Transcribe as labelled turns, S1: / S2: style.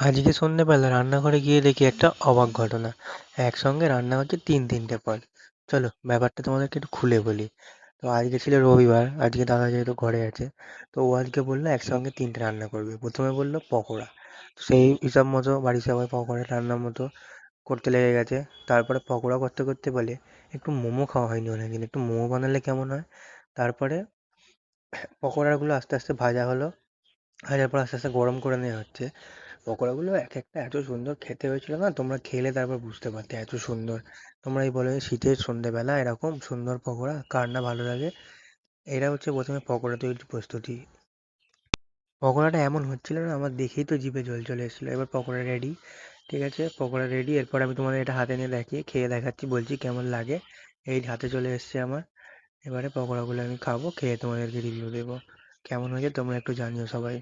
S1: আজকে সন্ধ্যেবেলা রান্নাঘরে গিয়ে দেখি একটা অবাক ঘটনা। একসঙ্গে রান্না হচ্ছে ৩-৩টে পদ। চলো ব্যাপারটা তোমাদেরকে একটু খুলে বলি। তো আজকে ছিল রবিবার, আজকে দাদা যেহেতু ঘরে আছে, তো ও আজকে বললো একসঙ্গে 3টে রান্না করবে। প্রথমে বললো পকোড়া, তো সেই হিসাব মতো বাড়ির সবাই পকোড়া রান্নার মতো করতে লেগে গেছে। তারপরে পকোড়া করতে করতে বলে একটু মোমো খাওয়া হয়নি অনেকদিন, একটু মোমো বানালে কেমন হয়। তারপরে পকোড়াগুলো আস্তে আস্তে ভাজা হলো, ভাজার পর আস্তে আস্তে গরম করে নেওয়া হচ্ছে। পকোড়াগুলো এক একটা এত সুন্দর খেতে হয়েছিল না, তোমরা খেলে তারপর বুঝতে পারতে এত সুন্দর। তোমরাই বলো, এই শীতের সন্ধ্যেবেলা এরকম সুন্দর পকোড়া কার না ভালো লাগে। এরা হচ্ছে প্রথমে পকোড়া তৈরির প্রস্তুতি। পকোড়াটা এমন হচ্ছিল না, আমার দেখেই তো জিভে জল চলে এসেছিলো। এবার পকোড়া রেডি, ঠিক আছে, পকোড়া রেডি। এরপর আমি তোমাদের এটা হাতে নিয়ে দেখিয়ে খেয়ে দেখাচ্ছি, বলছি কেমন লাগে। এই হাতে চলে এসছে আমার। এবারে পকোড়াগুলো আমি খাবো, খেয়ে তোমাদেরকে রিভিউ দেবো কেমন হয়েছে, তোমরা একটু জানিও সবাই।